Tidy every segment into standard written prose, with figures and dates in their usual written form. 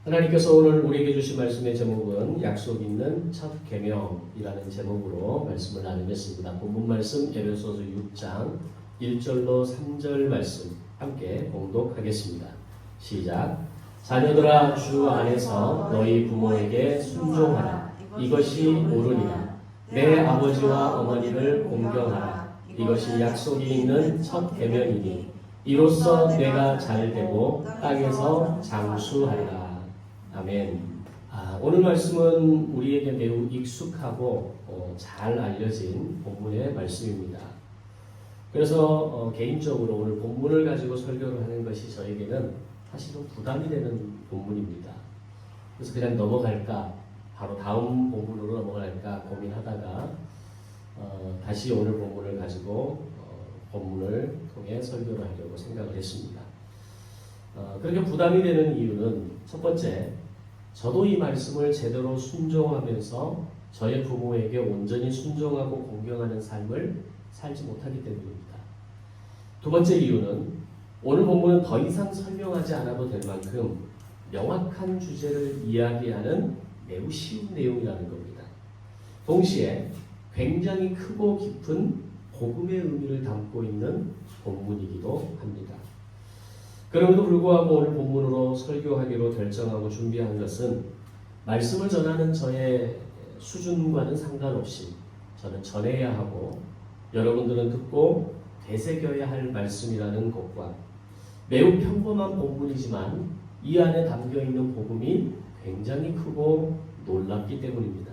하나님께서 오늘 우리에게 주신 말씀의 제목은 약속 있는 첫 계명이라는 제목으로 말씀을 나누겠습니다. 본문 말씀 에베소서 6장 1절로 3절 말씀 함께 봉독하겠습니다. 시작. 자녀들아, 주 안에서 너희 부모에게 순종하라. 이것이 옳으니라. 내 아버지와 어머니를 공경하라. 이것이 약속이 있는 첫 계명이니 이로써 내가 잘되고 땅에서 장수하리라. 아멘. 오늘 말씀은 우리에게 매우 익숙하고 잘 알려진 본문의 말씀입니다. 그래서 개인적으로 오늘 본문을 가지고 설교를 하는 것이 저에게는 사실은 부담이 되는 본문입니다. 그래서 그냥 넘어갈까, 바로 다음 본문으로 넘어갈까 고민하다가 다시 오늘 본문을 가지고 본문을 통해 설교를 하려고 생각을 했습니다. 그렇게 부담이 되는 이유는 첫 번째, 저도 이 말씀을 제대로 순종하면서 저의 부모에게 온전히 순종하고 공경하는 삶을 살지 못하기 때문입니다. 두 번째 이유는 오늘 본문은 더 이상 설명하지 않아도 될 만큼 명확한 주제를 이야기하는 매우 쉬운 내용이라는 겁니다. 동시에 굉장히 크고 깊은 복음의 의미를 담고 있는 본문이기도 합니다. 그럼에도 불구하고 오늘 본문으로 설교하기로 결정하고 준비한 것은 말씀을 전하는 저의 수준과는 상관없이 저는 전해야 하고 여러분들은 듣고 되새겨야 할 말씀이라는 것과 매우 평범한 본문이지만 이 안에 담겨있는 복음이 굉장히 크고 놀랍기 때문입니다.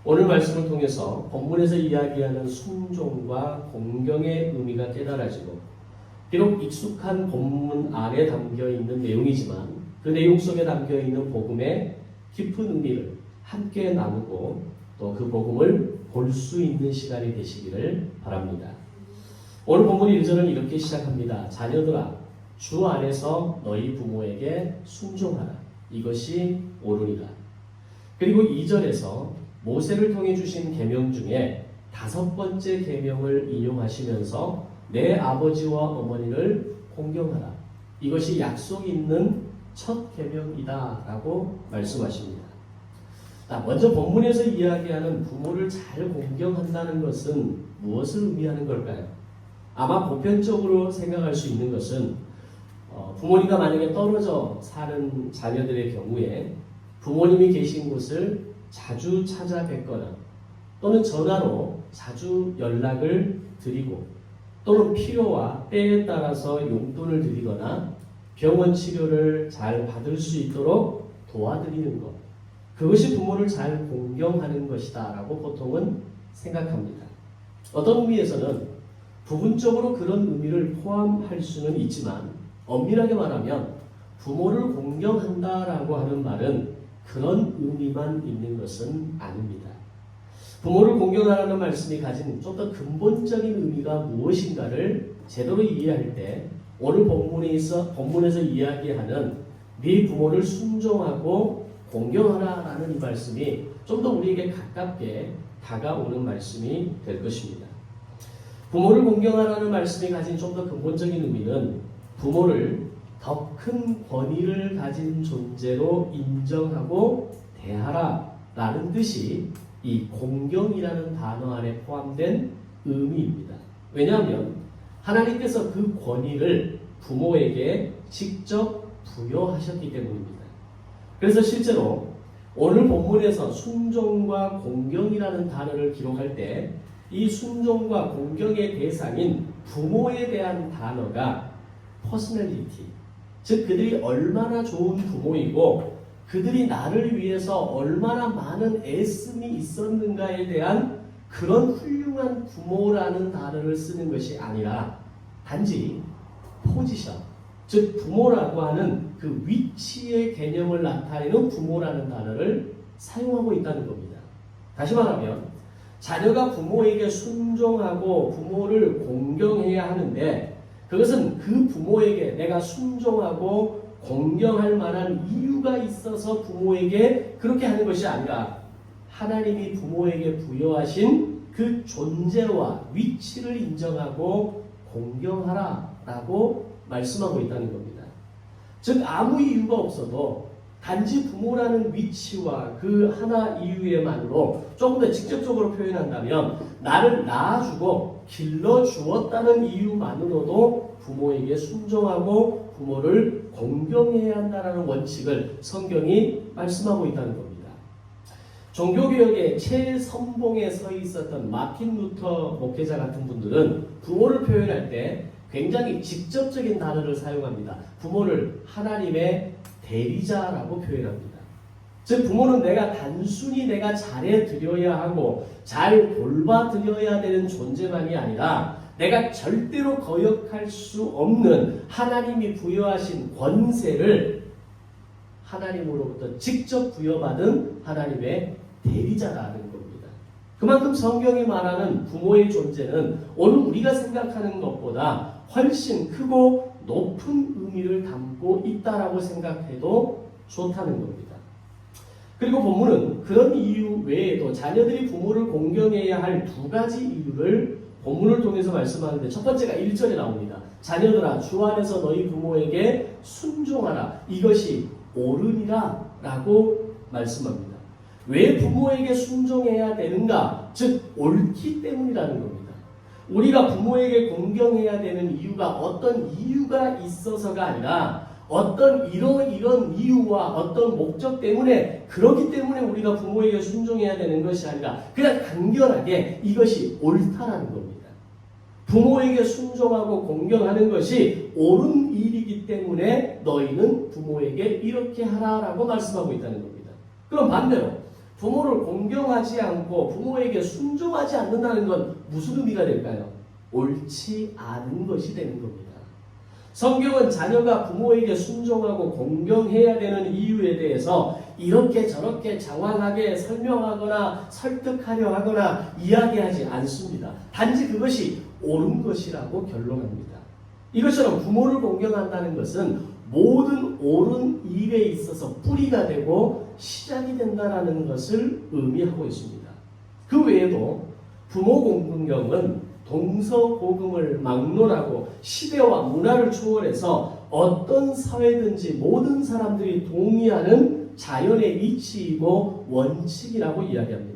오늘 말씀을 통해서 본문에서 이야기하는 순종과 공경의 의미가 깨달아지고 비록 익숙한 본문 안에 담겨있는 내용이지만 그 내용 속에 담겨있는 복음의 깊은 의미를 함께 나누고 또 그 복음을 볼 수 있는 시간이 되시기를 바랍니다. 오늘 본문 1절은 이렇게 시작합니다. 자녀들아, 주 안에서 너희 부모에게 순종하라. 이것이 옳으니라. 그리고 2절에서 모세를 통해 주신 계명 중에 5번째 계명을 인용하시면서 내 아버지와 어머니를 공경하라. 이것이 약속 있는 첫 계명이다 라고 말씀하십니다. 먼저 본문에서 이야기하는 부모를 잘 공경한다는 것은 무엇을 의미하는 걸까요? 아마 보편적으로 생각할 수 있는 것은 부모님과 만약에 떨어져 사는 자녀들의 경우에 부모님이 계신 곳을 자주 찾아뵙거나 또는 전화로 자주 연락을 드리고 또는 필요와 때에 따라서 용돈을 드리거나 병원 치료를 잘 받을 수 있도록 도와드리는 것, 그것이 부모를 잘 공경하는 것이다 라고 보통은 생각합니다. 어떤 의미에서는 부분적으로 그런 의미를 포함할 수는 있지만 엄밀하게 말하면 부모를 공경한다라고 하는 말은 그런 의미만 있는 것은 아닙니다. 부모를 공경하라는 말씀이 가진 좀 더 근본적인 의미가 무엇인가를 제대로 이해할 때 오늘 본문에서 이야기하는 네 부모를 순종하고 공경하라라는 이 말씀이 좀 더 우리에게 가깝게 다가오는 말씀이 될 것입니다. 부모를 공경하라는 말씀이 가진 좀 더 근본적인 의미는 부모를 더 큰 권위를 가진 존재로 인정하고 대하라라는 뜻이 이 공경이라는 단어 안에 포함된 의미입니다. 왜냐하면 하나님께서 그 권위를 부모에게 직접 부여하셨기 때문입니다. 그래서 실제로 오늘 본문에서 순종과 공경이라는 단어를 기록할 때 이 순종과 공경의 대상인 부모에 대한 단어가 퍼스널리티, 즉 그들이 얼마나 좋은 부모이고 그들이 나를 위해서 얼마나 많은 애씀이 있었는가에 대한 그런 훌륭한 부모라는 단어를 쓰는 것이 아니라 단지 포지션, 즉 부모라고 하는 그 위치의 개념을 나타내는 부모라는 단어를 사용하고 있다는 겁니다. 다시 말하면 자녀가 부모에게 순종하고 부모를 공경해야 하는데 그것은 그 부모에게 내가 순종하고 공경할 만한 이유가 있어서 부모에게 그렇게 하는 것이 아니라 하나님이 부모에게 부여하신 그 존재와 위치를 인정하고 공경하라라고 말씀하고 있다는 겁니다. 즉 아무 이유가 없어도 단지 부모라는 위치와 그 하나 이유에만으로 조금 더 직접적으로 표현한다면 나를 낳아주고 길러주었다는 이유만으로도 부모에게 순종하고 부모를 공경해야 한다는 원칙을 성경이 말씀하고 있다는 겁니다. 종교개혁의 최선봉에 서 있었던 마틴 루터 목회자 같은 분들은 부모를 표현할 때 굉장히 직접적인 단어를 사용합니다. 부모를 하나님의 대리자라고 표현합니다. 즉 부모는 단순히 내가 잘해 드려야 하고 잘 돌봐 드려야 되는 존재만이 아니라 내가 절대로 거역할 수 없는 하나님이 부여하신 권세를 하나님으로부터 직접 부여받은 하나님의 대리자라는 겁니다. 그만큼 성경이 말하는 부모의 존재는 오늘 우리가 생각하는 것보다 훨씬 크고 높은 의미를 담고 있다라고 생각해도 좋다는 겁니다. 그리고 본문은 그런 이유 외에도 자녀들이 부모를 공경해야 할 두 가지 이유를 본문을 통해서 말씀하는데 첫 번째가 1절에 나옵니다. 자녀들아 주 안에서 너희 부모에게 순종하라. 이것이 옳으니라 라고 말씀합니다. 왜 부모에게 순종해야 되는가? 즉 옳기 때문이라는 겁니다. 우리가 부모에게 공경해야 되는 이유가 어떤 이유가 있어서가 아니라 어떤 이런 이유와 어떤 목적 때문에 그렇기 때문에 우리가 부모에게 순종해야 되는 것이 아니라 그냥 간결하게 이것이 옳다라는 겁니다. 부모에게 순종하고 공경하는 것이 옳은 일이기 때문에 너희는 부모에게 이렇게 하라라고 말씀하고 있다는 겁니다. 그럼 반대로 부모를 공경하지 않고 부모에게 순종하지 않는다는 건 무슨 의미가 될까요? 옳지 않은 것이 되는 겁니다. 성경은 자녀가 부모에게 순종하고 공경해야 되는 이유에 대해서 이렇게 저렇게 장황하게 설명하거나 설득하려 하거나 이야기하지 않습니다. 단지 그것이 옳은 것이라고 결론합니다. 이것처럼 부모를 공경한다는 것은 모든 옳은 일에 있어서 뿌리가 되고 시작이 된다는 것을 의미하고 있습니다. 그 외에도 부모 공경은 동서고금을 막론하고 시대와 문화를 초월해서 어떤 사회든지 모든 사람들이 동의하는 자연의 이치이고 원칙이라고 이야기합니다.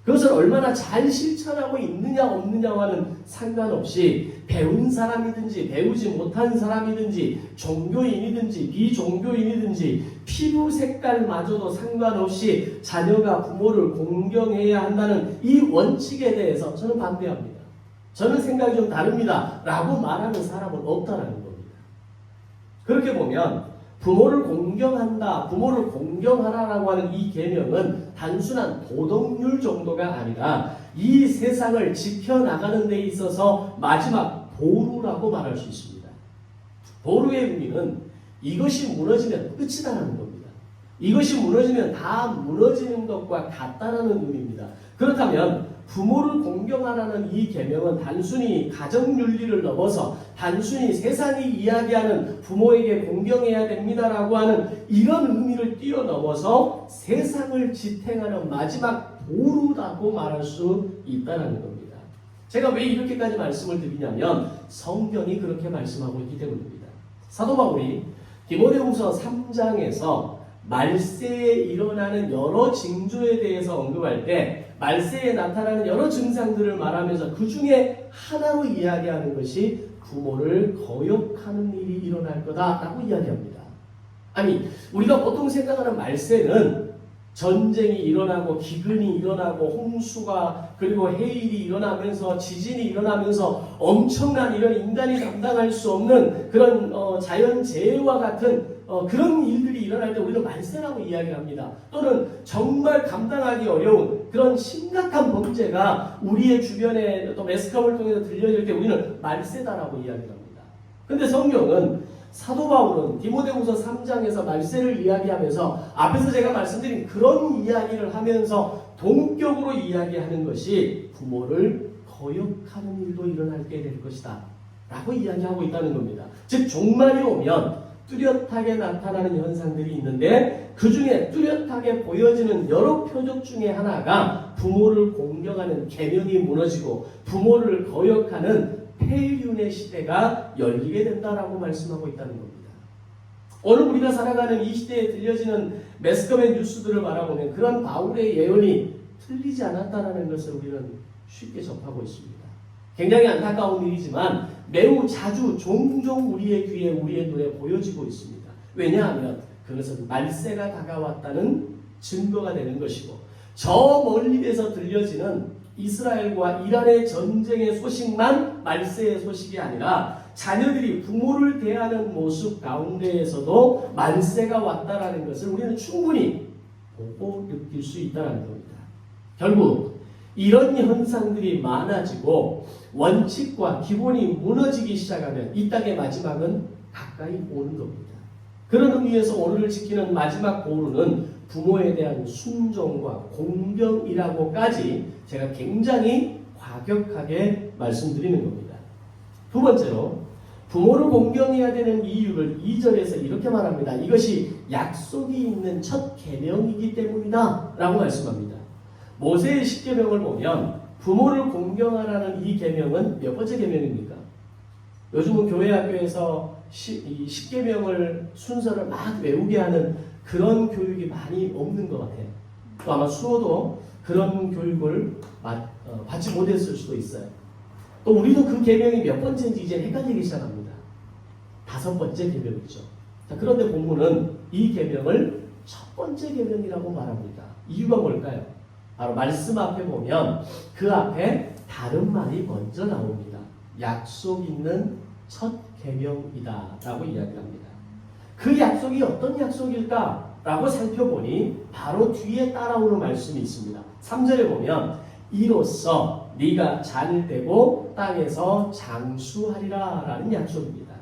그것을 얼마나 잘 실천하고 있느냐 없느냐와는 상관없이 배운 사람이든지 배우지 못한 사람이든지 종교인이든지 비종교인이든지 피부 색깔마저도 상관없이 자녀가 부모를 공경해야 한다는 이 원칙에 대해서 저는 반대합니다. 저는 생각이 좀 다릅니다 라고 말하는 사람은 없다는 겁니다. 그렇게 보면 부모를 공경한다, 부모를 공경하라라고 하는 이 계명은 단순한 도덕률 정도가 아니라 이 세상을 지켜나가는 데 있어서 마지막 보루라고 말할 수 있습니다. 보루의 의미는 이것이 무너지면 끝이다라는 겁니다. 이것이 무너지면 다 무너지는 것과 같다라는 의미입니다. 그렇다면 부모를 공경하라는 이 계명은 단순히 가정윤리를 넘어서 단순히 세상이 이야기하는 부모에게 공경해야 됩니다라고 하는 이런 의미를 뛰어넘어서 세상을 지탱하는 마지막 보루라고 말할 수 있다는 겁니다. 제가 왜 이렇게까지 말씀을 드리냐면 성경이 그렇게 말씀하고 있기 때문입니다. 사도 바울이 디모데후서 3장에서 말세에 일어나는 여러 징조에 대해서 언급할 때 말세에 나타나는 여러 증상들을 말하면서 그 중에 하나로 이야기하는 것이 부모를 거역하는 일이 일어날 거다라고 이야기합니다. 아니, 우리가 보통 생각하는 말세는 전쟁이 일어나고 기근이 일어나고 홍수가 그리고 해일이 일어나면서 지진이 일어나면서 엄청난 이런 인간이 감당할 수 없는 그런 자연재해와 같은 그런 일들이 일어날 때 우리는 말세라고 이야기를 합니다. 또는 정말 감당하기 어려운 그런 심각한 범죄가 우리의 주변에 또 매스컴을 통해서 들려질 때 우리는 말세다라고 이야기를 합니다. 근데 성경은 사도 바울은 디모데후서 3장에서 말세를 이야기하면서 앞에서 제가 말씀드린 그런 이야기를 하면서 동격으로 이야기하는 것이 부모를 거역하는 일도 일어날 때 될 것이다 라고 이야기하고 있다는 겁니다. 즉 종말이 오면 뚜렷하게 나타나는 현상들이 있는데 그 중에 뚜렷하게 보여지는 여러 표적 중에 하나가 부모를 공경하는 계명이 무너지고 부모를 거역하는 폐륜의 시대가 열리게 된다라고 말씀하고 있다는 겁니다. 오늘 우리가 살아가는 이 시대에 들려지는 매스컴의 뉴스들을 바라보면 그런 바울의 예언이 틀리지 않았다는 것을 우리는 쉽게 접하고 있습니다. 굉장히 안타까운 일이지만 매우 자주 종종 우리의 귀에 우리의 눈에 보여지고 있습니다. 왜냐하면 그것은 말세가 다가왔다는 증거가 되는 것이고 저 멀리에서 들려지는 이스라엘과 이란의 전쟁의 소식만 말세의 소식이 아니라 자녀들이 부모를 대하는 모습 가운데에서도 말세가 왔다라는 것을 우리는 충분히 보고 느낄 수 있다는 겁니다. 결국 이런 현상들이 많아지고 원칙과 기본이 무너지기 시작하면 이 땅의 마지막은 가까이 오는 겁니다. 그런 의미에서 오늘을 지키는 마지막 보루는 부모에 대한 순종과 공경이라고까지 제가 굉장히 과격하게 말씀드리는 겁니다. 두 번째로 부모를 공경해야 되는 이유를 2절에서 이렇게 말합니다. 이것이 약속이 있는 첫 계명이기 때문이다 라고 말씀합니다. 모세의 10계명을 보면 부모를 공경하라는 이 계명은 몇 번째 계명입니까? 요즘은 교회 학교에서 이 10계명을 순서를 막 외우게 하는 그런 교육이 많이 없는 것 같아요. 또 아마 수호도 그런 교육을 받지 못했을 수도 있어요. 또 우리도 그 계명이 몇 번째인지 이제 헷갈리기 시작합니다. 5번째 계명이죠. 자, 그런데 본문은 이 계명을 첫 번째 계명이라고 말합니다. 이유가 뭘까요? 바로 말씀 앞에 보면 그 앞에 다른 말이 먼저 나옵니다. 약속 있는 첫 계명이다 라고 이야기합니다. 그 약속이 어떤 약속일까? 라고 살펴보니 바로 뒤에 따라오는 말씀이 있습니다. 3절에 보면 이로써 네가 잘되고 땅에서 장수하리라 라는 약속입니다.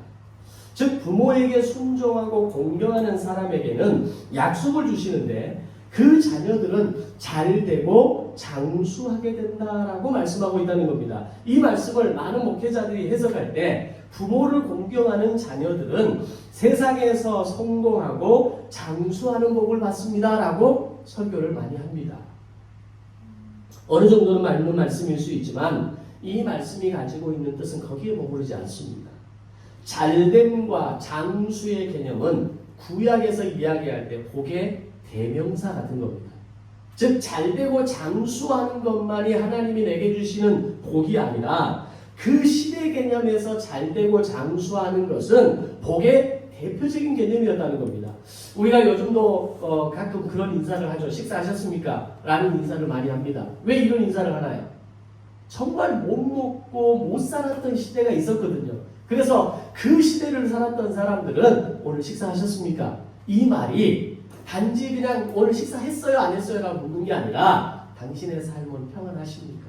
즉 부모에게 순종하고 공경하는 사람에게는 약속을 주시는데 그 자녀들은 잘되고 장수하게 된다라고 말씀하고 있다는 겁니다. 이 말씀을 많은 목회자들이 해석할 때 부모를 공경하는 자녀들은 세상에서 성공하고 장수하는 복을 받습니다라고 설교를 많이 합니다. 어느 정도는 맞는 말씀일 수 있지만 이 말씀이 가지고 있는 뜻은 거기에 머무르지 않습니다. 잘됨과 장수의 개념은 구약에서 이야기할 때 복의 대명사 같은 겁니다. 즉 잘되고 장수하는 것만이 하나님이 내게 주시는 복이 아니라 그 시대 개념에서 잘되고 장수하는 것은 복의 대표적인 개념이었다는 겁니다. 우리가 요즘도 가끔 그런 인사를 하죠. 식사하셨습니까? 라는 인사를 많이 합니다. 왜 이런 인사를 하나요? 정말 못 먹고 못 살았던 시대가 있었거든요. 그래서 그 시대를 살았던 사람들은 오늘 식사하셨습니까? 이 말이 단지 그냥 오늘 식사했어요 안 했어요 라고 묻는 게 아니라 당신의 삶은 평안하십니까?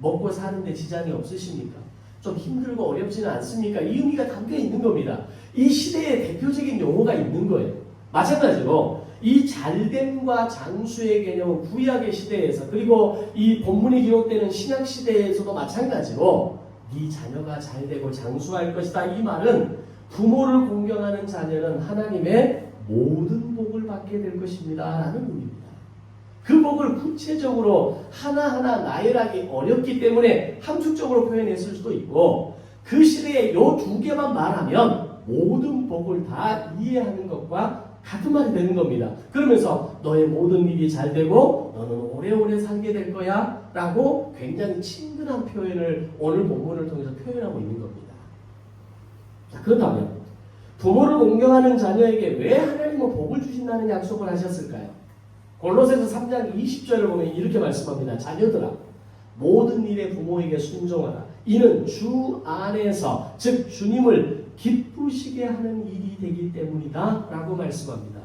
먹고 사는데 지장이 없으십니까? 좀 힘들고 어렵지는 않습니까? 이 의미가 담겨 있는 겁니다. 이 시대에 대표적인 용어가 있는 거예요. 마찬가지로 이 잘됨과 장수의 개념은 구약의 시대에서 그리고 이 본문이 기록되는 신약 시대에서도 마찬가지로 네 자녀가 잘되고 장수할 것이다. 이 말은 부모를 공경하는 자녀는 하나님의 모든 복을 받게 될 것입니다 라는 의미입니다. 그 복을 구체적으로 하나하나 나열하기 어렵기 때문에 함축적으로 표현했을 수도 있고 그 시대에 요 두 개만 말하면 모든 복을 다 이해하는 것과 같은 말이 되는 겁니다. 그러면서 너의 모든 일이 잘 되고 너는 오래오래 살게 될 거야 라고 굉장히 친근한 표현을 오늘 본문을 통해서 표현하고 있는 겁니다. 자, 그렇다면 부모를 공경하는 자녀에게 왜 하나님은 복을 주신다는 약속을 하셨을까요? 골로새서 3장 20절을 보면 이렇게 말씀합니다. 자녀들아 모든 일에 부모에게 순종하라. 이는 주 안에서 즉 주님을 기쁘시게 하는 일이 되기 때문이다 라고 말씀합니다.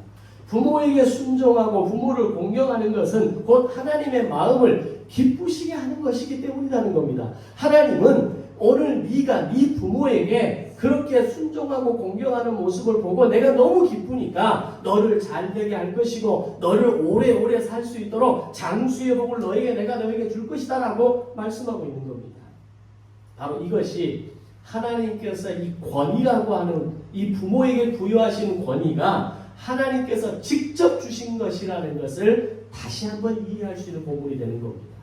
부모에게 순종하고 부모를 공경하는 것은 곧 하나님의 마음을 기쁘시게 하는 것이기 때문이라는 겁니다. 하나님은 오늘 네가 네 부모에게 그렇게 순종하고 공경하는 모습을 보고 내가 너무 기쁘니까 너를 잘되게 할 것이고 너를 오래오래 살 수 있도록 장수의 복을 내가 너에게 줄 것이다 라고 말씀하고 있는 겁니다. 바로 이것이 하나님께서 이 권위라고 하는 이 부모에게 부여하신 권위가 하나님께서 직접 주신 것이라는 것을 다시 한번 이해할 수 있는 본문이 되는 겁니다.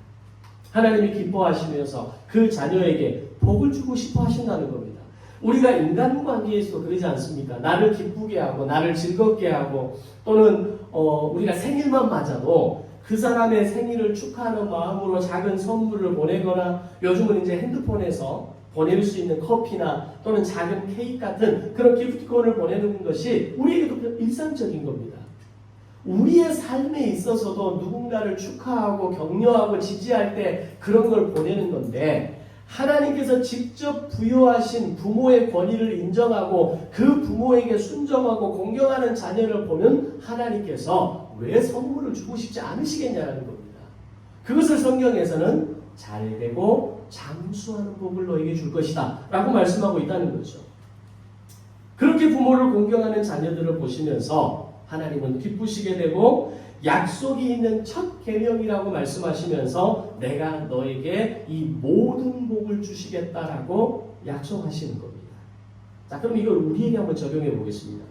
하나님이 기뻐하시면서 그 자녀에게 복을 주고 싶어 하신다는 겁니다. 우리가 인간관계에서도 그러지 않습니까? 나를 기쁘게 하고 나를 즐겁게 하고 또는 우리가 생일만 맞아도 그 사람의 생일을 축하하는 마음으로 작은 선물을 보내거나 요즘은 이제 핸드폰에서 보낼 수 있는 커피나 또는 작은 케이크 같은 그런 기프티콘을 보내는 것이 우리에게도 일상적인 겁니다. 우리의 삶에 있어서도 누군가를 축하하고 격려하고 지지할 때 그런 걸 보내는 건데 하나님께서 직접 부여하신 부모의 권위를 인정하고 그 부모에게 순종하고 공경하는 자녀를 보는 하나님께서 왜 선물을 주고 싶지 않으시겠냐는 겁니다. 그것을 성경에서는 잘되고 장수하는 복을 너에게 줄 것이다 라고 말씀하고 있다는 거죠. 그렇게 부모를 공경하는 자녀들을 보시면서 하나님은 기쁘시게 되고 약속이 있는 첫 계명이라고 말씀하시면서 내가 너에게 이 모든 복을 주시겠다라고 약속하시는 겁니다. 자, 그럼 이걸 우리에게 한번 적용해 보겠습니다.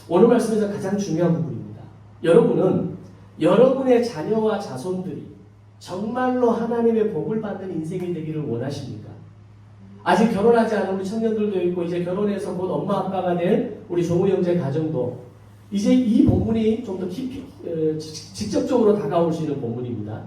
오늘 말씀에서 가장 중요한 부분입니다. 여러분은 여러분의 자녀와 자손들이 정말로 하나님의 복을 받는 인생이 되기를 원하십니까? 아직 결혼하지 않은 우리 청년들도 있고 이제 결혼해서 곧 엄마 아빠가 될 우리 종우 형제 가정도 이제 이 본문이 좀 더 깊이 직접적으로 다가올 수 있는 본문입니다.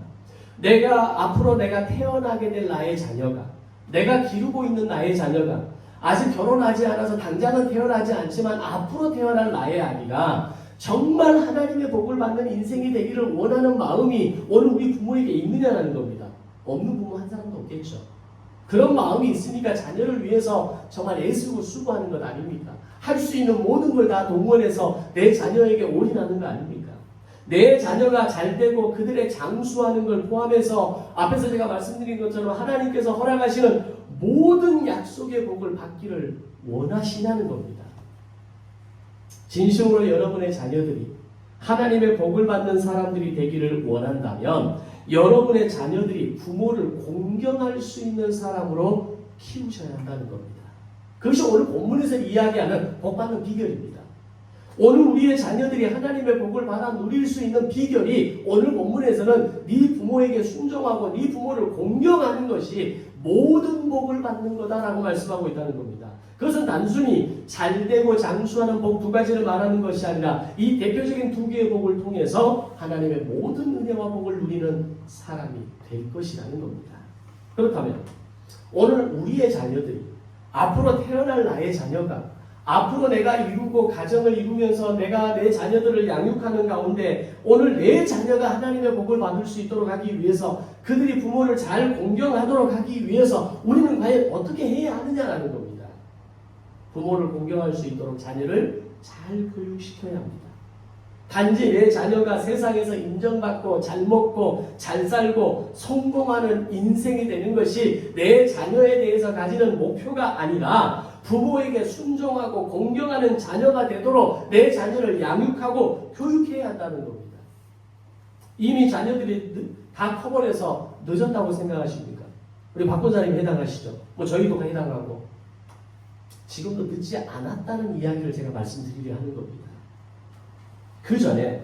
앞으로 내가 태어나게 될 나의 자녀가 내가 기르고 있는 나의 자녀가 아직 결혼하지 않아서 당장은 태어나지 않지만 앞으로 태어날 나의 아기가 정말 하나님의 복을 받는 인생이 되기를 원하는 마음이 오늘 우리 부모에게 있느냐는 겁니다. 없는 부모 한 사람도 없겠죠. 그런 마음이 있으니까 자녀를 위해서 정말 애쓰고 수고하는 것 아닙니까? 할 수 있는 모든 걸 다 동원해서 내 자녀에게 올인하는 거 아닙니까? 내 자녀가 잘되고 그들의 장수하는 걸 포함해서 앞에서 제가 말씀드린 것처럼 하나님께서 허락하시는 모든 약속의 복을 받기를 원하시냐는 겁니다. 진심으로 여러분의 자녀들이 하나님의 복을 받는 사람들이 되기를 원한다면 여러분의 자녀들이 부모를 공경할 수 있는 사람으로 키우셔야 한다는 겁니다. 그것이 오늘 본문에서 이야기하는 복받는 비결입니다. 오늘 우리의 자녀들이 하나님의 복을 받아 누릴 수 있는 비결이 오늘 본문에서는 네 부모에게 순종하고 네 부모를 공경하는 것이 모든 복을 받는 거다라고 말씀하고 있다는 겁니다. 그것은 단순히 잘되고 장수하는 복 두 가지를 말하는 것이 아니라 이 대표적인 두 개의 복을 통해서 하나님의 모든 은혜와 복을 누리는 사람이 될 것이라는 겁니다. 그렇다면 오늘 우리의 자녀들이 앞으로 태어날 나의 자녀가 앞으로 내가 이루고 가정을 이루면서 내가 내 자녀들을 양육하는 가운데 오늘 내 자녀가 하나님의 복을 받을 수 있도록 하기 위해서 그들이 부모를 잘 공경하도록 하기 위해서 우리는 과연 어떻게 해야 하느냐라는 겁니다. 부모를 공경할 수 있도록 자녀를 잘 교육시켜야 합니다. 단지 내 자녀가 세상에서 인정받고 잘 먹고 잘 살고 성공하는 인생이 되는 것이 내 자녀에 대해서 가지는 목표가 아니라 부모에게 순종하고 공경하는 자녀가 되도록 내 자녀를 양육하고 교육해야 한다는 겁니다. 이미 자녀들이 다 커버려서 늦었다고 생각하십니까? 우리 박 권사님이 해당하시죠? 뭐 저희도 해당하고 지금도 늦지 않았다는 이야기를 제가 말씀드리려 하는 겁니다. 그 전에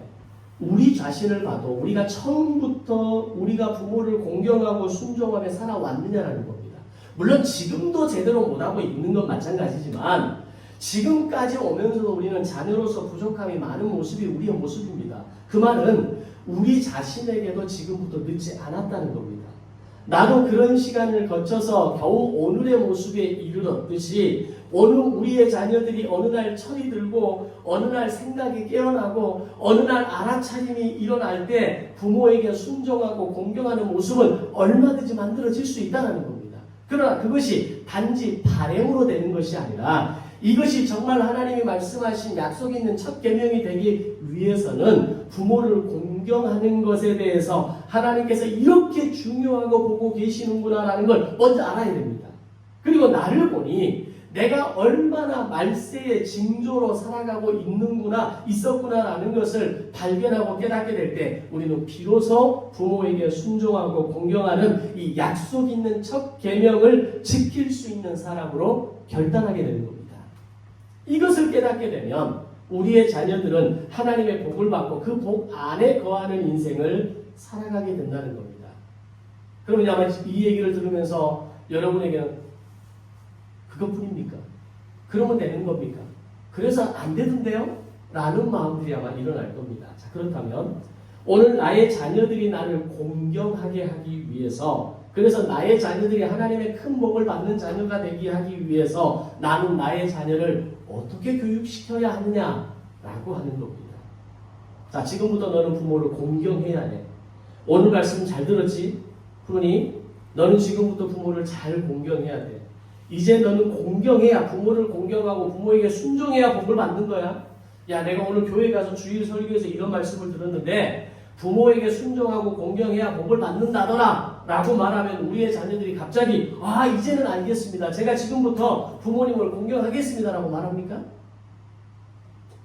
우리 자신을 봐도 우리가 처음부터 우리가 부모를 공경하고 순종하며 살아왔느냐라는 겁니다. 물론 지금도 제대로 못하고 있는 건 마찬가지지만 지금까지 오면서도 우리는 자녀로서 부족함이 많은 모습이 우리의 모습입니다. 그 말은 우리 자신에게도 지금부터 늦지 않았다는 겁니다. 나도 그런 시간을 거쳐서 겨우 오늘의 모습에 이르렀듯이 오늘 우리의 자녀들이 어느 날 철이 들고 어느 날 생각이 깨어나고 어느 날 알아차림이 일어날 때 부모에게 순종하고 공경하는 모습은 얼마든지 만들어질 수 있다는 겁니다. 그러나 그것이 단지 발행으로 되는 것이 아니라 이것이 정말 하나님이 말씀하신 약속 있는 첫 계명이 되기 위해서는 부모를 공경하는 것에 대해서 하나님께서 이렇게 중요하고 보고 계시는구나라는 걸 먼저 알아야 됩니다. 그리고 나를 보니 내가 얼마나 말세의 징조로 살아가고 있었구나라는 것을 발견하고 깨닫게 될 때 우리는 비로소 부모에게 순종하고 공경하는 이 약속 있는 첫 계명을 지킬 수 있는 사람으로 결단하게 되는 겁니다. 이것을 깨닫게 되면 우리의 자녀들은 하나님의 복을 받고 그 복 안에 거하는 인생을 살아가게 된다는 겁니다. 그러면 아마 이 얘기를 들으면서 여러분에게는 그것뿐입니까? 그러면 되는 겁니까? 그래서 안 되던데요? 라는 마음들이 아마 일어날 겁니다. 자, 그렇다면 오늘 나의 자녀들이 나를 공경하게 하기 위해서, 그래서 나의 자녀들이 하나님의 큰 복을 받는 자녀가 되게 하기 위해서 나는 나의 자녀를 어떻게 교육시켜야 하느냐라고 하는 겁니다. 자, 지금부터 너는 부모를 공경해야 해. 오늘 말씀 잘 들었지? 그러니 너는 지금부터 부모를 잘 공경해야 돼. 이제 너는 공경해야, 부모를 공경하고 부모에게 순종해야 복을 받는 거야. 야, 내가 오늘 교회 가서 주일 설교에서 이런 말씀을 들었는데 부모에게 순종하고 공경해야 복을 받는다더라 라고 말하면 우리의 자녀들이 갑자기 이제는 알겠습니다. 제가 지금부터 부모님을 공경하겠습니다 라고 말합니까?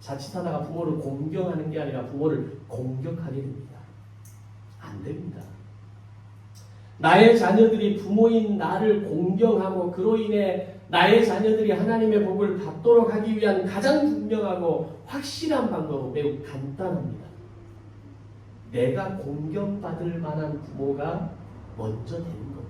자칫하다가 부모를 공경하는 게 아니라 부모를 공격하게 됩니다. 안 됩니다. 나의 자녀들이 부모인 나를 공경하고 그로 인해 나의 자녀들이 하나님의 복을 받도록 하기 위한 가장 분명하고 확실한 방법은 매우 간단합니다. 내가 공경받을 만한 부모가 먼저 되는 겁니다.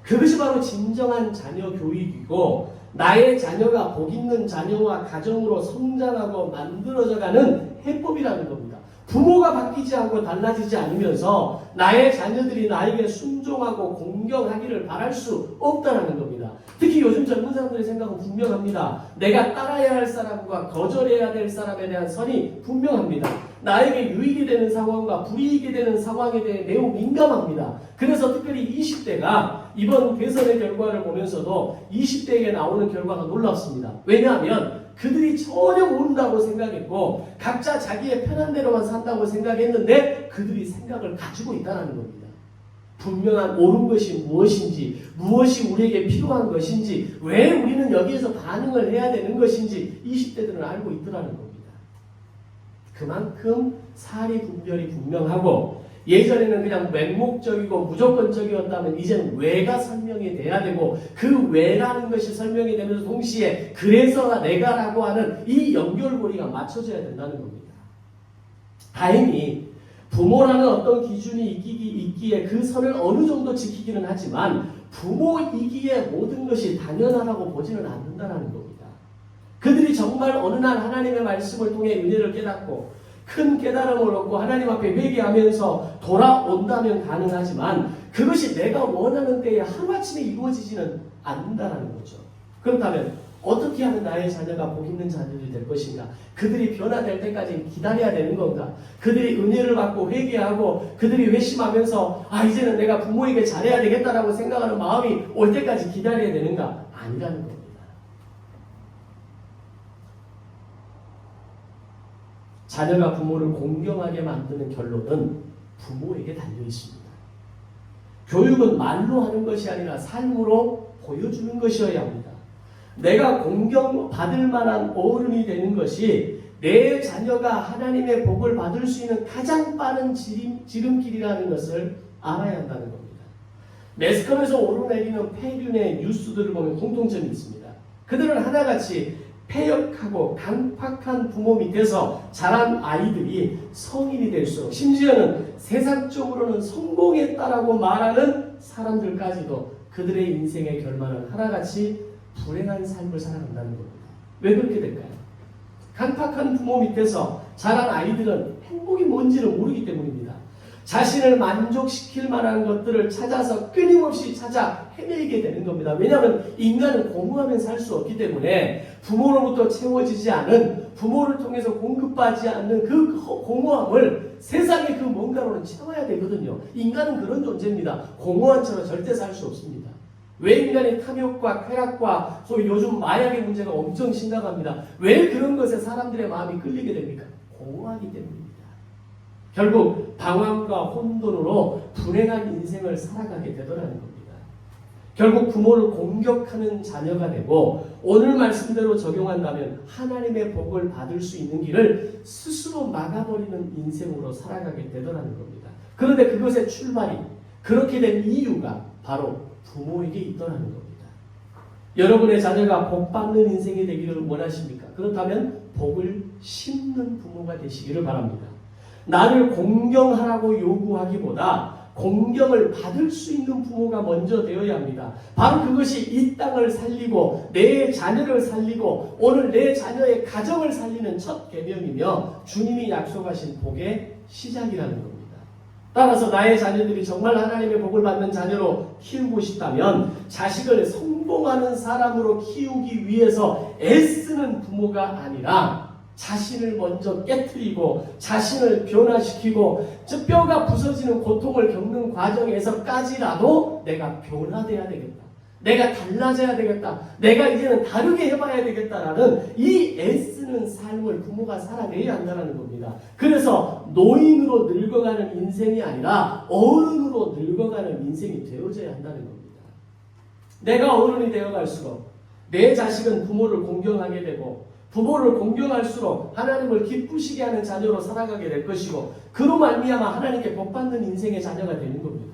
그것이 바로 진정한 자녀 교육이고 나의 자녀가 복 있는 자녀와 가정으로 성장하고 만들어져가는 해법이라는 겁니다. 부모가 바뀌지 않고 달라지지 않으면서 나의 자녀들이 나에게 순종하고 공경하기를 바랄 수 없다는 겁니다. 특히 요즘 젊은 사람들의 생각은 분명합니다. 내가 따라야 할 사람과 거절해야 될 사람에 대한 선이 분명합니다. 나에게 유익이 되는 상황과 불이익이 되는 상황에 대해 매우 민감합니다. 그래서 특별히 20대가 이번 대선의 결과를 보면서도 20대에게 나오는 결과가 놀랍습니다. 왜냐하면 그들이 전혀 모른다고 생각했고 각자 자기의 편한 대로만 산다고 생각했는데 그들이 생각을 가지고 있다는 겁니다. 분명한 옳은 것이 무엇인지, 무엇이 우리에게 필요한 것인지, 왜 우리는 여기에서 반응을 해야 되는 것인지 20대들은 알고 있더라는 겁니다. 그만큼 사리 분별이 분명하고 예전에는 그냥 맹목적이고 무조건적이었다면 이제는 왜가 설명이 돼야 되고 그 왜라는 것이 설명이 되면서 동시에 그래서 내가라고 하는 이 연결고리가 맞춰져야 된다는 겁니다. 다행히 부모라는 어떤 기준이 있기에 그 선을 어느 정도 지키기는 하지만 부모이기에 모든 것이 당연하다고 보지는 않는다는 겁니다. 그들이 정말 어느 날 하나님의 말씀을 통해 은혜를 깨닫고 큰 깨달음을 얻고 하나님 앞에 회개하면서 돌아온다면 가능하지만 그것이 내가 원하는 때에 하루아침에 이루어지지는 않는다는 거죠. 그렇다면 어떻게 하면 나의 자녀가 복 있는 자녀들이 될 것인가? 그들이 변화될 때까지 기다려야 되는 건가? 그들이 은혜를 받고 회개하고 그들이 회심하면서 이제는 내가 부모에게 잘해야 되겠다라고 생각하는 마음이 올 때까지 기다려야 되는가? 아니라는 겁니다. 자녀가 부모를 공경하게 만드는 결론은 부모에게 달려 있습니다. 교육은 말로 하는 것이 아니라 삶으로 보여주는 것이어야 합니다. 내가 공경받을 만한 어른이 되는 것이 내 자녀가 하나님의 복을 받을 수 있는 가장 빠른 지름길이라는 것을 알아야 한다는 겁니다. 매스컴에서 오르내리는 폐륜의 뉴스들을 보면 공통점이 있습니다. 그들은 하나같이 폐역하고 강팍한 부모 밑에서 자란 아이들이 성인이 될수록 심지어는 세상적으로는 성공했다라고 말하는 사람들까지도 그들의 인생의 결말은 하나같이 불행한 삶을 살아간다는 겁니다. 왜 그렇게 될까요? 강팍한 부모 밑에서 자란 아이들은 행복이 뭔지를 모르기 때문입니다. 자신을 만족시킬 만한 것들을 찾아서 끊임없이 찾아 헤매게 되는 겁니다. 왜냐하면 인간은 공허하면 살 수 없기 때문에 부모로부터 채워지지 않은, 부모를 통해서 공급받지 않는 그 공허함을 세상의 그 뭔가로는 채워야 되거든요. 인간은 그런 존재입니다. 공허한 채로 절대 살 수 없습니다. 왜 인간의 탐욕과 쾌락과 소위 요즘 마약의 문제가 엄청 심각합니다. 왜 그런 것에 사람들의 마음이 끌리게 됩니까? 공허하기 때문입니다. 결국 방황과 혼돈으로 불행한 인생을 살아가게 되더라는 겁니다. 결국 부모를 공격하는 자녀가 되고 오늘 말씀대로 적용한다면 하나님의 복을 받을 수 있는 길을 스스로 막아버리는 인생으로 살아가게 되더라는 겁니다. 그런데 그것의 출발이, 그렇게 된 이유가 바로 부모에게 있더라는 겁니다. 여러분의 자녀가 복 받는 인생이 되기를 원하십니까? 그렇다면 복을 심는 부모가 되시기를 바랍니다. 나를 공경하라고 요구하기보다 공경을 받을 수 있는 부모가 먼저 되어야 합니다. 바로 그것이 이 땅을 살리고 내 자녀를 살리고 오늘 내 자녀의 가정을 살리는 첫 계명이며 주님이 약속하신 복의 시작이라는 겁니다. 따라서 나의 자녀들이 정말 하나님의 복을 받는 자녀로 키우고 싶다면 자식을 성공하는 사람으로 키우기 위해서 애쓰는 부모가 아니라 자신을 먼저 깨트리고 자신을 변화시키고 저 뼈가 부서지는 고통을 겪는 과정에서까지라도 내가 변화돼야 되겠다. 내가 달라져야 되겠다. 내가 이제는 다르게 해봐야 되겠다라는 이 애쓰는 삶을 부모가 살아내야 한다는 겁니다. 그래서 노인으로 늙어가는 인생이 아니라 어른으로 늙어가는 인생이 되어져야 한다는 겁니다. 내가 어른이 되어갈수록 내 자식은 부모를 공경하게 되고 부모를 공경할수록 하나님을 기쁘시게 하는 자녀로 살아가게 될 것이고 그로 말미암아 하나님께 복받는 인생의 자녀가 되는 겁니다.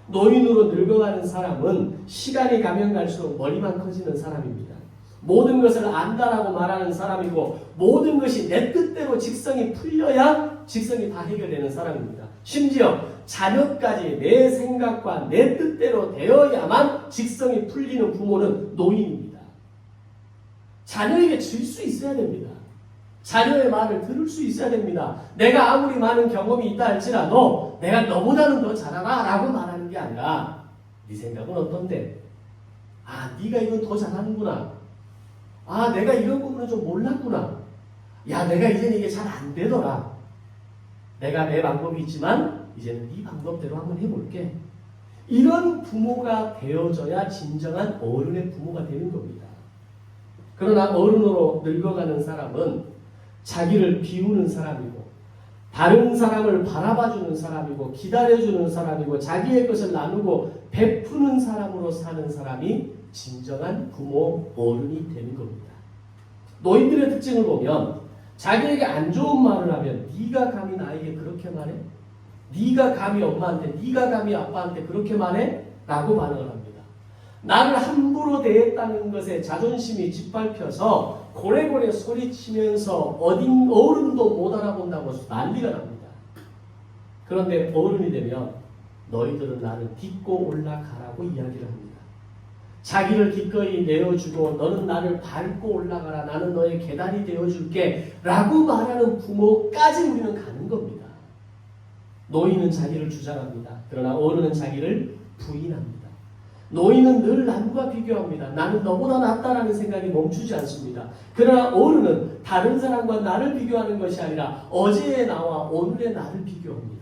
노인으로 늙어가는 사람은 시간이 가면 갈수록 머리만 커지는 사람입니다. 모든 것을 안다라고 말하는 사람이고 모든 것이 내 뜻대로 직성이 풀려야 직성이 다 해결되는 사람입니다. 심지어 자녀까지 내 생각과 내 뜻대로 되어야만 직성이 풀리는 부모는 노인입니다. 자녀에게 질 수 있어야 됩니다. 자녀의 말을 들을 수 있어야 됩니다. 내가 아무리 많은 경험이 있다 할지라도 내가 너보다는 더 잘하라 라고 말하는 게 아니라 네 생각은 어떤데? 아, 네가 이건 더 잘하는구나. 아, 내가 이런 부분은 좀 몰랐구나. 야, 내가 이제는 이게 잘 안 되더라. 내가 내 방법이 있지만 이제는 네 방법대로 한번 해볼게. 이런 부모가 되어져야 진정한 어른의 부모가 되는 겁니다. 그러나 어른으로 늙어가는 사람은 자기를 비우는 사람이고 다른 사람을 바라봐주는 사람이고 기다려주는 사람이고 자기의 것을 나누고 베푸는 사람으로 사는 사람이 진정한 부모 어른이 되는 겁니다. 노인들의 특징을 보면 자기에게 안 좋은 말을 하면 네가 감히 나에게 그렇게 말해? 네가 감히 엄마한테 네가 감히 아빠한테 그렇게 말해? 라고 반응을 합니다. 나를 함부로 대했다는 것에 자존심이 짓밟혀서 고래고래 소리치면서 어린 어른도 못 알아본다고 난리가 납니다. 그런데 어른이 되면 너희들은 나를 딛고 올라가라고 이야기를 합니다. 자기를 기꺼이 내어주고 너는 나를 밟고 올라가라. 나는 너의 계단이 되어줄게 라고 말하는 부모까지 우리는 가는 겁니다. 노인은 자기를 주장합니다. 그러나 어른은 자기를 부인합니다. 노인은 늘 남과 비교합니다. 나는 너보다 낫다라는 생각이 멈추지 않습니다. 그러나 어른은 다른 사람과 나를 비교하는 것이 아니라 어제의 나와 오늘의 나를 비교합니다.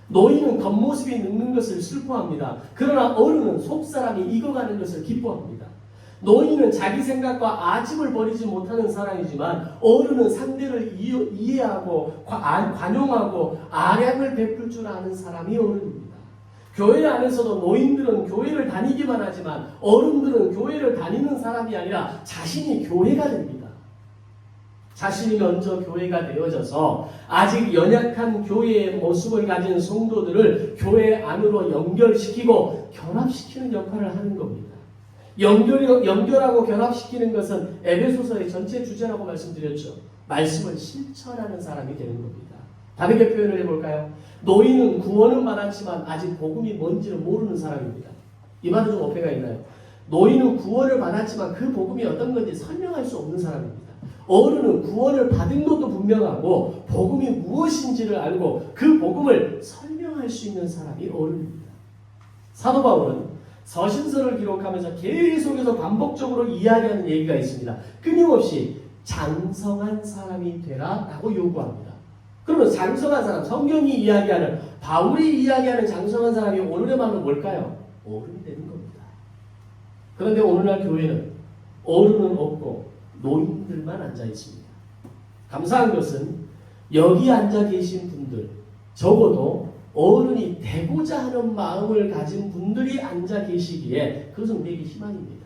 노인은 겉모습이 늙는 것을 슬퍼합니다. 그러나 어른은 속사람이 익어가는 것을 기뻐합니다. 노인은 자기 생각과 아집을 버리지 못하는 사람이지만 어른은 상대를 이해하고 관용하고 아량을 베풀 줄 아는 사람이 어른입니다. 교회 안에서도 노인들은 교회를 다니기만 하지만 어른들은 교회를 다니는 사람이 아니라 자신이 교회가 됩니다. 자신이 먼저 교회가 되어져서 아직 연약한 교회의 모습을 가진 성도들을 교회 안으로 연결시키고 결합시키는 역할을 하는 겁니다. 연결하고 결합시키는 것은 에베소서의 전체 주제라고 말씀드렸죠. 말씀을 실천하는 사람이 되는 겁니다. 다르게 표현을 해볼까요? 노인은 구원은 받았지만 아직 복음이 뭔지를 모르는 사람입니다. 이 말은 좀 어폐가 있나요? 노인은 구원을 받았지만 그 복음이 어떤 건지 설명할 수 없는 사람입니다. 어른은 구원을 받은 것도 분명하고 복음이 무엇인지를 알고 그 복음을 설명할 수 있는 사람이 어른입니다. 사도 바울은 서신서를 기록하면서 계속해서 반복적으로 이야기하는 얘기가 있습니다. 끊임없이 장성한 사람이 되라 라고 요구합니다. 그러면 장성한 사람, 성경이 이야기하는, 바울이 이야기하는 장성한 사람이 오늘의 말로 뭘까요? 어른이 되는 겁니다. 그런데 오늘날 교회는 어른은 없고 노인들만 앉아 있습니다. 감사한 것은 여기 앉아 계신 분들, 적어도 어른이 되고자 하는 마음을 가진 분들이 앉아 계시기에 그것은 우리에게 희망입니다.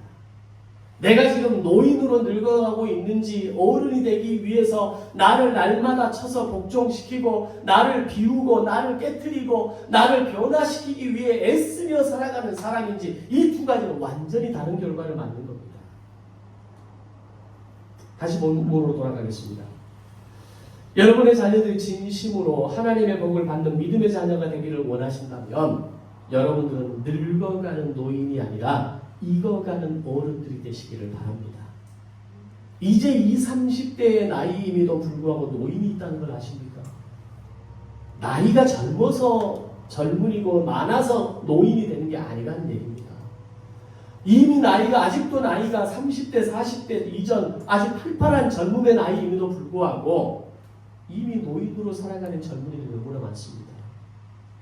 내가 지금 노인으로 늙어가고 있는지 어른이 되기 위해서 나를 날마다 쳐서 복종시키고 나를 비우고 나를 깨트리고 나를 변화시키기 위해 애쓰며 살아가는 사람인지 이 두 가지는 완전히 다른 결과를 맞는 겁니다. 다시 본문으로 돌아가겠습니다. 여러분의 자녀들이 진심으로 하나님의 복을 받는 믿음의 자녀가 되기를 원하신다면 여러분들은 늙어가는 노인이 아니라 익어가는 어른들이 되시기를 바랍니다. 이제 20, 30대의 나이임에도 불구하고 노인이 있다는 걸 아십니까? 나이가 젊어서 젊은이고 많아서 노인이 되는 게 아니라는 얘기입니다. 이미 아직도 나이가 30대, 40대 이전 아주 팔팔한 젊음의 나이임에도 불구하고 이미 노인으로 살아가는 젊은이들이 너무나 많습니다.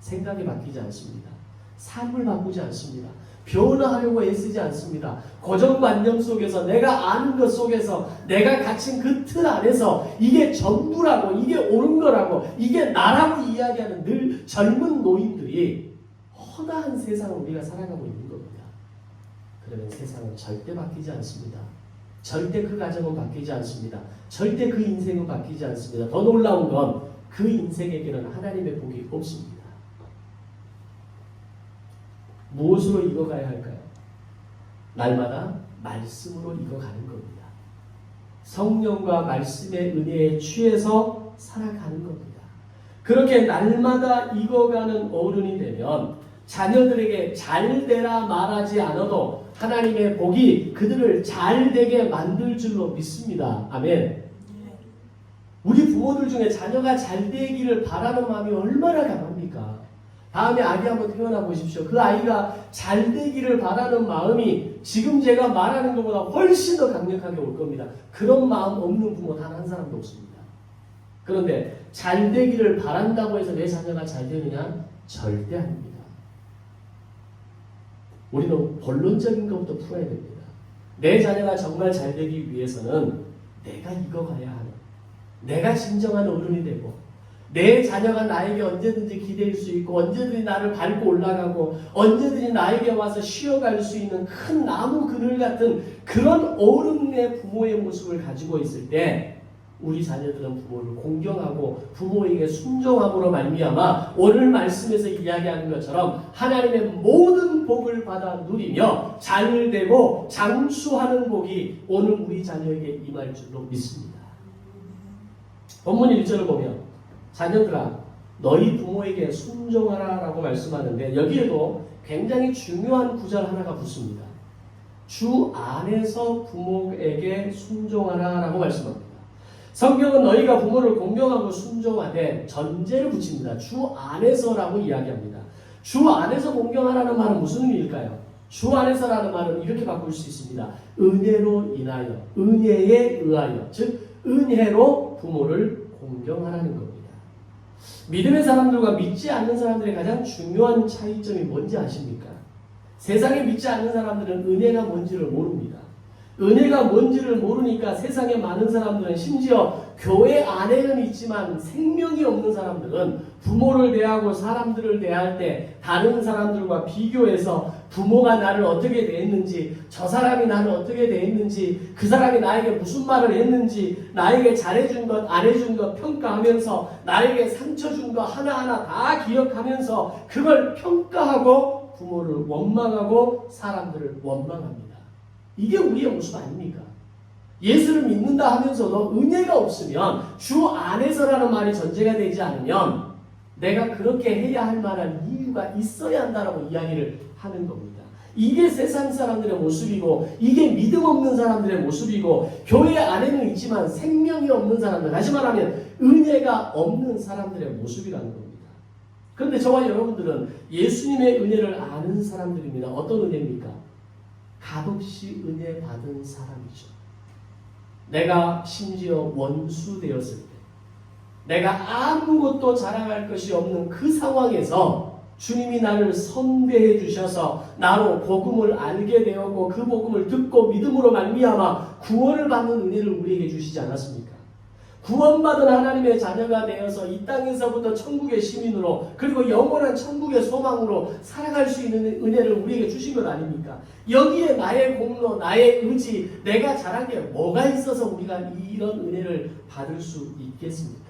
생각이 바뀌지 않습니다. 삶을 바꾸지 않습니다. 변화하려고 애쓰지 않습니다. 고정관념 속에서 내가 아는 것 속에서 내가 갇힌 그 틀 안에서 이게 전부라고 이게 옳은 거라고 이게 나라고 이야기하는 늘 젊은 노인들이 허다한 세상을 우리가 살아가고 있는 겁니다. 그러면 세상은 절대 바뀌지 않습니다. 절대 그 가정은 바뀌지 않습니다. 절대 그 인생은 바뀌지 않습니다. 더 놀라운 건 그 인생에게는 하나님의 복이 없습니다. 무엇으로 익어가야 할까요? 날마다 말씀으로 익어가는 겁니다. 성령과 말씀의 은혜에 취해서 살아가는 겁니다. 그렇게 날마다 익어가는 어른이 되면 자녀들에게 잘 되라 말하지 않아도 하나님의 복이 그들을 잘 되게 만들 줄로 믿습니다. 아멘. 우리 부모들 중에 자녀가 잘 되기를 바라는 마음이 얼마나 강합니까? 다음에 아기 한번 태어나 보십시오. 그 아이가 잘 되기를 바라는 마음이 지금 제가 말하는 것보다 훨씬 더 강력하게 올 겁니다. 그런 마음 없는 부모 단 한 사람도 없습니다. 그런데 잘 되기를 바란다고 해서 내 자녀가 잘 되느냐? 절대 아닙니다. 우리는 본론적인 것부터 풀어야 됩니다. 내 자녀가 정말 잘 되기 위해서는 내가 익어가야 하는, 내가 진정한 어른이 되고 내 자녀가 나에게 언제든지 기댈 수 있고 언제든지 나를 밟고 올라가고 언제든지 나에게 와서 쉬어갈 수 있는 큰 나무 그늘 같은 그런 어른의 부모의 모습을 가지고 있을 때 우리 자녀들은 부모를 공경하고 부모에게 순종함으로 말미암아 오늘 말씀에서 이야기하는 것처럼 하나님의 모든 복을 받아 누리며 잘 되고 장수하는 복이 오늘 우리 자녀에게 임할 줄로 믿습니다. 본문 1절을 보면 자녀들아 너희 부모에게 순종하라 라고 말씀하는데 여기에도 굉장히 중요한 구절 하나가 붙습니다. 주 안에서 부모에게 순종하라 라고 말씀합니다. 성경은 너희가 부모를 공경하고 순종하되 전제를 붙입니다. 주 안에서라고 이야기합니다. 주 안에서 공경하라는 말은 무슨 의미일까요? 주 안에서라는 말은 이렇게 바꿀 수 있습니다. 은혜로 인하여, 은혜에 의하여, 즉 은혜로 부모를 공경하라는 겁니다. 믿음의 사람들과 믿지 않는 사람들의 가장 중요한 차이점이 뭔지 아십니까? 세상에 믿지 않는 사람들은 은혜가 뭔지를 모릅니다. 은혜가 뭔지를 모르니까 세상에 많은 사람들은 심지어 교회 안에는 있지만 생명이 없는 사람들은 부모를 대하고 사람들을 대할 때 다른 사람들과 비교해서 부모가 나를 어떻게 대했는지 저 사람이 나를 어떻게 대했는지 그 사람이 나에게 무슨 말을 했는지 나에게 잘해준 것 안 해준 것 평가하면서 나에게 상처 준 것 하나하나 다 기억하면서 그걸 평가하고 부모를 원망하고 사람들을 원망합니다. 이게 우리의 모습 아닙니까? 예수를 믿는다 하면서도 은혜가 없으면 주 안에서라는 말이 전제가 되지 않으면 내가 그렇게 해야 할 만한 이유가 있어야 한다라고 이야기를 하는 겁니다. 이게 세상 사람들의 모습이고 이게 믿음 없는 사람들의 모습이고 교회 안에는 있지만 생명이 없는 사람들, 다시 말하면 은혜가 없는 사람들의 모습이라는 겁니다. 그런데 저와 여러분들은 예수님의 은혜를 아는 사람들입니다. 어떤 은혜입니까? 값없이 은혜 받은 사람이죠. 내가 심지어 원수 되었을 때 내가 아무것도 자랑할 것이 없는 그 상황에서 주님이 나를 선배해 주셔서 나로 복음을 알게 되었고 그 복음을 듣고 믿음으로 말미암아 구원을 받는 은혜를 우리에게 주시지 않았습니까? 구원받은 하나님의 자녀가 되어서 이 땅에서부터 천국의 시민으로 그리고 영원한 천국의 소망으로 살아갈 수 있는 은혜를 우리에게 주신 것 아닙니까? 여기에 나의 공로, 나의 의지, 내가 잘한 게 뭐가 있어서 우리가 이런 은혜를 받을 수 있겠습니까?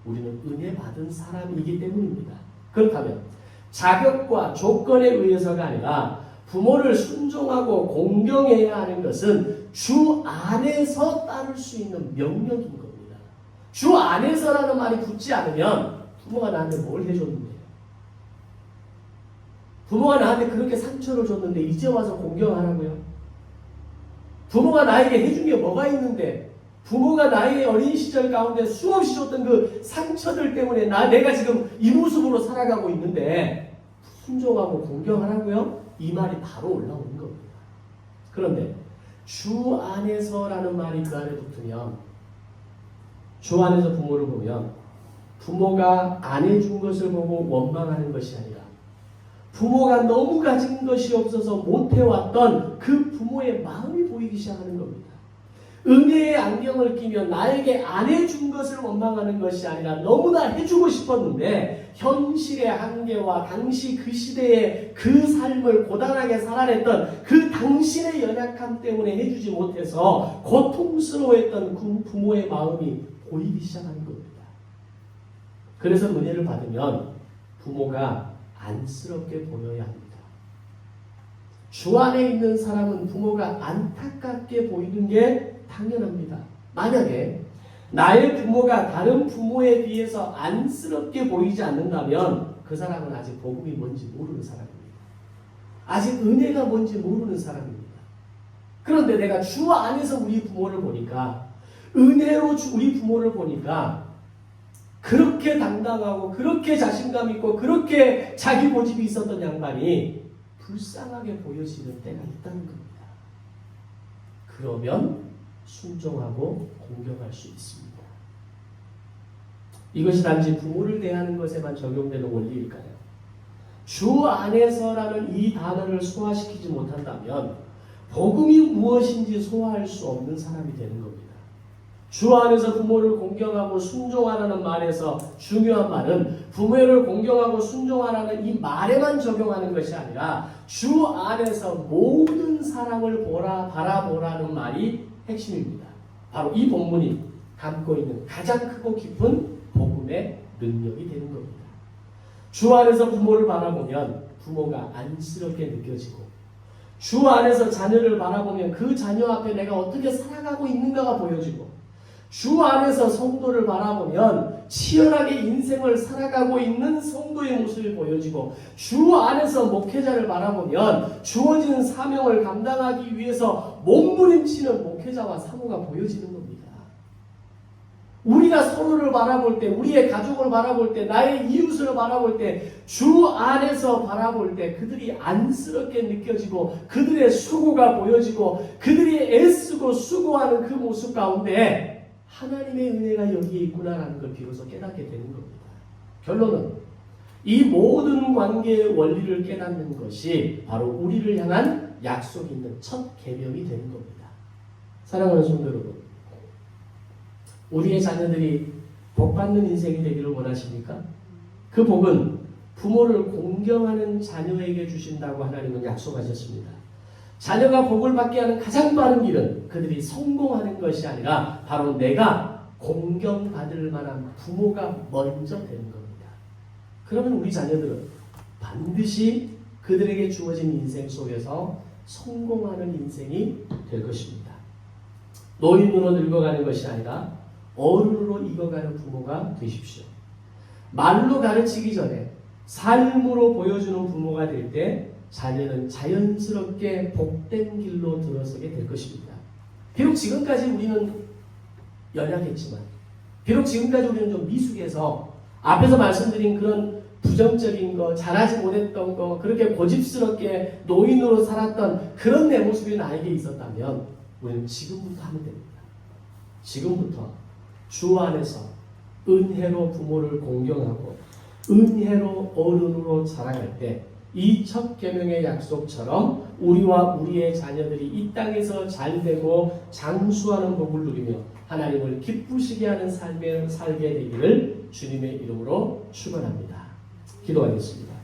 우리는 은혜 받은 사람이기 때문입니다. 그렇다면 자격과 조건에 의해서가 아니라 부모를 순종하고 공경해야 하는 것은 주 안에서 따를 수 있는 명령인 겁니다. 주 안에서라는 말이 붙지 않으면 부모가 나한테 뭘 해줬는데 부모가 나한테 그렇게 상처를 줬는데 이제 와서 공경하라고요? 부모가 나에게 해준 게 뭐가 있는데, 부모가 나의 어린 시절 가운데 수없이 줬던 그 상처들 때문에 내가 지금 이 모습으로 살아가고 있는데 순종하고 공경하라고요? 이 말이 바로 올라오는 겁니다. 그런데 주 안에서라는 말이 그 안에 붙으면, 주 안에서 부모를 보면 부모가 안 해준 것을 보고 원망하는 것이 아니라 부모가 너무 가진 것이 없어서 못해왔던 그 부모의 마음이 보이기 시작하는 겁니다. 은혜의 안경을 끼면 나에게 안 해준 것을 원망하는 것이 아니라 너무나 해주고 싶었는데 현실의 한계와 당시 그 시대의 그 삶을 고단하게 살아냈던 그 당신의 연약함 때문에 해주지 못해서 고통스러워했던 그 부모의 마음이 보이기 시작하는 겁니다. 그래서 은혜를 받으면 부모가 안쓰럽게 보여야 합니다. 주 안에 있는 사람은 부모가 안타깝게 보이는 게 당연합니다. 만약에 나의 부모가 다른 부모에 비해서 안쓰럽게 보이지 않는다면 그 사람은 아직 복음이 뭔지 모르는 사람입니다. 아직 은혜가 뭔지 모르는 사람입니다. 그런데 내가 주 안에서 우리 부모를 보니까, 은혜로 우리 부모를 보니까 그렇게 당당하고 그렇게 자신감 있고 그렇게 자기 고집이 있었던 양반이 불쌍하게 보여지는 때가 있다는 겁니다. 그러면 순종하고 공경할 수 있습니다. 이것이 단지 부모를 대하는 것에만 적용되는 원리일까요? 주 안에서라는 이 단어를 소화시키지 못한다면 복음이 무엇인지 소화할 수 없는 사람이 되는 겁니다. 주 안에서 부모를 공경하고 순종하라는 말에서 중요한 말은 부모를 공경하고 순종하라는 이 말에만 적용하는 것이 아니라 주 안에서 모든 사람을 바라보라는 말이 핵심입니다. 바로 이 본문이 담고 있는 가장 크고 깊은 복음의 능력이 되는 겁니다. 주 안에서 부모를 바라보면 부모가 안쓰럽게 느껴지고, 주 안에서 자녀를 바라보면 그 자녀 앞에 내가 어떻게 살아가고 있는가가 보여지고, 주 안에서 성도를 바라보면 치열하게 인생을 살아가고 있는 성도의 모습이 보여지고, 주 안에서 목회자를 바라보면 주어진 사명을 감당하기 위해서 몸부림치는 목회자와 사모가 보여지는 겁니다. 우리가 서로를 바라볼 때, 우리의 가족을 바라볼 때, 나의 이웃을 바라볼 때, 주 안에서 바라볼 때 그들이 안쓰럽게 느껴지고 그들의 수고가 보여지고 그들이 애쓰고 수고하는 그 모습 가운데 하나님의 은혜가 여기에 있구나라는 걸 비로소 깨닫게 되는 겁니다. 결론은 이 모든 관계의 원리를 깨닫는 것이 바로 우리를 향한 약속이 있는 첫 계명이 되는 겁니다. 사랑하는 성도 여러분, 우리의 자녀들이 복받는 인생이 되기를 원하십니까? 그 복은 부모를 공경하는 자녀에게 주신다고 하나님은 약속하셨습니다. 자녀가 복을 받게 하는 가장 빠른 길은 그들이 성공하는 것이 아니라 바로 내가 공경받을 만한 부모가 먼저 되는 겁니다. 그러면 우리 자녀들은 반드시 그들에게 주어진 인생 속에서 성공하는 인생이 될 것입니다. 노인으로 늙어가는 것이 아니라 어른으로 익어가는 부모가 되십시오. 말로 가르치기 전에 삶으로 보여주는 부모가 될 때 자녀는 자연스럽게 복된 길로 들어서게 될 것입니다. 비록 지금까지 우리는 연약했지만, 비록 지금까지 우리는 좀 미숙해서 앞에서 말씀드린 그런 부정적인 거, 잘하지 못했던 거, 그렇게 고집스럽게 노인으로 살았던 그런 내 모습이 나에게 있었다면 우리는 지금부터 하면 됩니다. 지금부터 주 안에서 은혜로 부모를 공경하고 은혜로 어른으로 자라갈 때 이 첫 계명의 약속처럼 우리와 우리의 자녀들이 이 땅에서 잘되고 장수하는 복을 누리며 하나님을 기쁘시게 하는 삶을 살게 되기를 주님의 이름으로 축원합니다. 기도하겠습니다.